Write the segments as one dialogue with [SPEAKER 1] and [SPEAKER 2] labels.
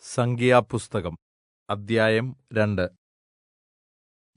[SPEAKER 1] സംഖ്യാപുസ്തകം അദ്ധ്യായം 2.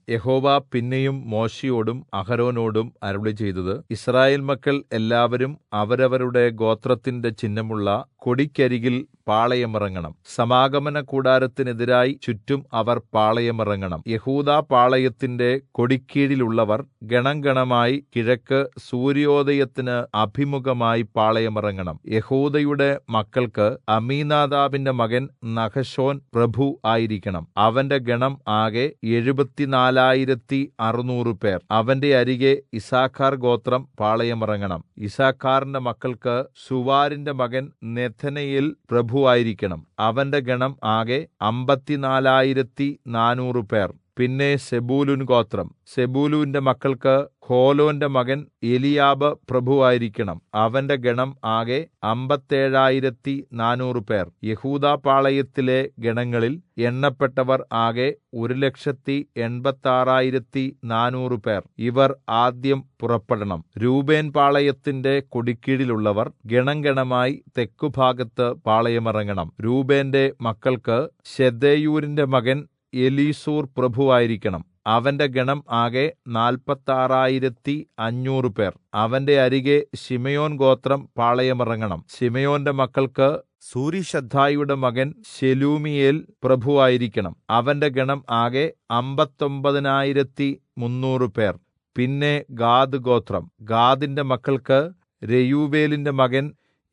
[SPEAKER 1] യഹോവ പിന്നെയും മോശെയോടും അഹരോനോടും അരുളിച്ചെയ്തത്, യിസ്രായേൽ മക്കൾ എല്ലാവരും അവരവരുടെ ഗോത്രത്തിന്റെ ചിഹ്നമുള്ള കൊടിക്കരികിൽ പാളയമിറങ്ങണം. സമാഗമനകൂടാരത്തിനെതിരായി ചുറ്റും അവർ പാളയമിറങ്ങണം. യെഹൂദാ പാളയത്തിന്റെ കൊടിക്കീഴിലുള്ളവർ ഗണംഗണമായി കിഴക്ക് സൂര്യോദയത്തിന് അഭിമുഖമായി പാളയമിറങ്ങണം. യെഹൂദയുടെ മക്കൾക്ക് അമ്മീനാദാബിന്റെ മകൻ നഹശോൻ പ്രഭു ആയിരിക്കണം. അവന്റെ ഗണം ആകെ 74,600 പേർ. അവന്റെ അരികെ യിസ്സാഖാർ ഗോത്രം പാളയമിറങ്ങണം. യിസ്സാഖാറിന്റെ മക്കൾക്ക് സൂവാരിന്റെ മകൻ നെഥനയേൽ പ്രഭു ആയിരിക്കണം. അവന്റെ ഗണം ആകെ 54,400 പേർ. പിന്നെ സെബൂലൂൻ ഗോത്രം. സെബൂലൂന്റെ മക്കൾക്ക് ഹോലോന്റെ മകൻ എലീയാബ് പ്രഭുവായിരിക്കണം. അവന്റെ ഗണം ആകെ 57,400 പേർ. യെഹൂദാ പാളയത്തിലെ ഗണങ്ങളിൽ എണ്ണപ്പെട്ടവർ ആകെ 1,86,400 പേർ. ഇവർ ആദ്യം പുറപ്പെടണം. രൂബേൻ പാളയത്തിന്റെ കൊടിക്കീഴിലുള്ളവർ ഗണംഗണമായി തെക്കുഭാഗത്ത് പാളയമിറങ്ങണം. രൂബേന്റെ മക്കൾക്ക് ശെദേയൂരിന്റെ മകൻ എലീസൂർ പ്രഭുവായിരിക്കണം. അവന്റെ ഗണം ആകെ 46,500 പേർ. അവന്റെ അരികെ ശിമെയോൻ ഗോത്രം പാളയമിറങ്ങണം. ശിമെയോന്റെ മക്കൾക്ക് സൂരിശദ്ദായിയുടെ മകൻ ശെലൂമീയേൽ പ്രഭുവായിരിക്കണം. അവന്റെ ഗണം ആകെ 59,300 പേർ. പിന്നെ ഗാദ് ഗോത്രം. ഗാദിന്റെ മക്കൾക്ക് രെയൂവേലിന്റെ മകൻ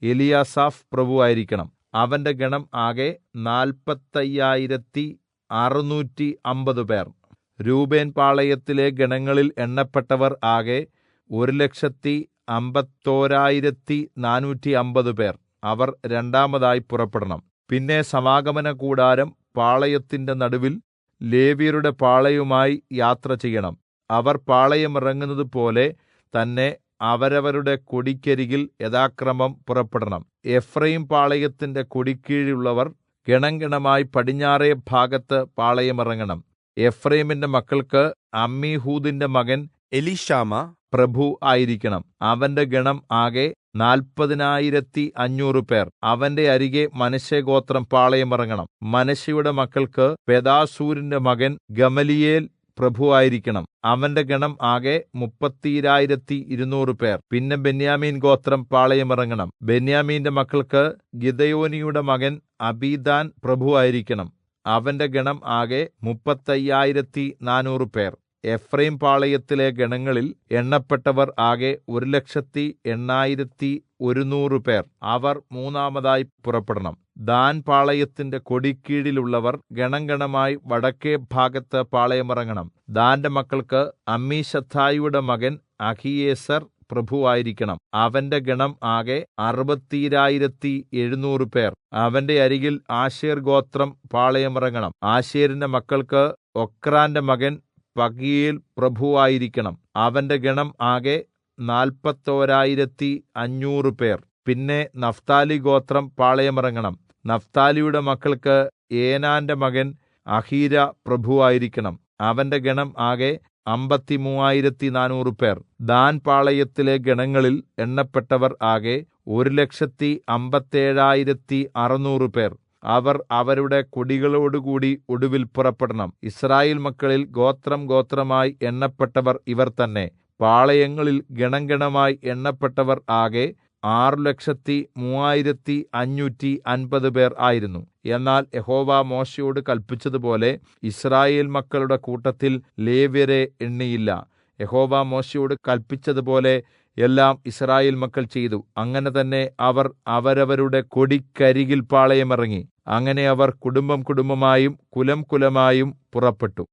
[SPEAKER 1] എലിയാസാഫ് പ്രഭുവായിരിക്കണം. അവന്റെ ഗണം ആകെ 45,650 പേർ. രൂബേൻ പാളയത്തിലെ ഗണങ്ങളിൽ എണ്ണപ്പെട്ടവർ ആകെ 1,51,450 പേർ. അവർ രണ്ടാമതായി പുറപ്പെടണം. പിന്നെ സമാഗമനകൂടാരം പാളയത്തിന്റെ നടുവിൽ ലേവ്യരുടെ പാളയവുമായി യാത്ര ചെയ്യണം. അവർ പാളയമിറങ്ങുന്നത് പോലെ തന്നെ അവരവരുടെ കൊടിക്കരികിൽ യഥാക്രമം പുറപ്പെടണം. എഫ്രയീം പാളയത്തിന്റെ കൊടിക്കീഴിലുള്ളവർ ഗണംഗണമായി പടിഞ്ഞാറെ ഭാഗത്ത് പാളയമിറങ്ങണം. എഫ്രയീമിന്റെ മക്കൾക്ക് അമ്മീഹൂദിന്റെ മകൻ എലീശാമ പ്രഭു ആയിരിക്കണം. അവന്റെ ഗണം ആകെ 40,500 പേർ. അവന്റെ അരികെ മനശ്ശെ ഗോത്രം പാളയമിറങ്ങണം. മനശ്ശെയുടെ മക്കൾക്ക് പെദാസൂരിന്റെ മകൻ ഗമലിയേൽ പ്രഭുവായിരിക്കണം. അവന്റെ ഗണം ആകെ 30,200 പേർ. പിന്നെ ബെന്യാമീൻ ഗോത്രം പാളയമിറങ്ങണം. ബെന്യാമീന്റെ മക്കൾക്ക് ഗിദെയോനിയുടെ മകൻ അബീദാൻ പ്രഭുവായിരിക്കണം. അവന്റെ ഗണം ആകെ 35,400 പേർ. എഫ്രയീം പാളയത്തിലെ ഗണങ്ങളിൽ എണ്ണപ്പെട്ടവർ ആകെ 1,08,100 പേർ. അവർ മൂന്നാമതായി പുറപ്പെടണം. ദാൻ പാളയത്തിന്റെ കൊടിക്കീഴിലുള്ളവർ ഗണംഗണമായി വടക്കെ ഭാഗത്ത് പാളയമിറങ്ങണം. ദാന്റെ മക്കൾക്ക് അമ്മീശദ്ദായിയുടെ മകൻ അഹീയേസർ പ്രഭുവായിരിക്കണം. അവന്റെ ഗണം ആകെ 60,700 പേർ. അവന്റെ അരികിൽ ആശേർ ഗോത്രം പാളയമിറങ്ങണം. ആശേരിന്റെ മക്കൾക്ക് ഒക്രാന്റെ മകൻ പഗീയേൽ പ്രഭുവായിരിക്കണം. അവന്റെ ഗണം ആകെ 41,500 പേർ. പിന്നെ നഫ്താലി ഗോത്രം പാളയമിറങ്ങണം. നഫ്താലിയുടെ മക്കൾക്ക് ഏനാന്റെ മകൻ അഹീര പ്രഭുവായിരിക്കണം. അവന്റെ ഗണം ആകെ 53,400 പേർ. ദാൻ പാളയത്തിലെ ഗണങ്ങളിൽ എണ്ണപ്പെട്ടവർ ആകെ 1,57,600 പേർ. അവർ അവരുടെ കൊടികളോടുകൂടി ഒടുവിൽ പുറപ്പെടണം. യിസ്രായേൽ മക്കളിൽ ഗോത്രം ഗോത്രമായി എണ്ണപ്പെട്ടവർ ഇവർ തന്നെ. പാളയങ്ങളിൽ ഗണംഗണമായി എണ്ണപ്പെട്ടവർ ആകെ 6,03,550 പേർ ആയിരുന്നു. എന്നാൽ യഹോവ മോശെയോട് കല്പിച്ചതുപോലെ യിസ്രായേൽ മക്കളുടെ കൂട്ടത്തിൽ ലേവ്യരെ എണ്ണിയില്ല. യഹോവ മോശെയോട് കല്പിച്ചതുപോലെ എല്ലാം യിസ്രായേൽ മക്കൾ ചെയ്തു. അങ്ങനെ തന്നെ അവർ അവരവരുടെ കൊടിക്കരികിൽ പാളയമിറങ്ങി. അങ്ങനെ അവർ കുടുംബം കുടുംബമായും കുലം കുലമായും പുറപ്പെട്ടു.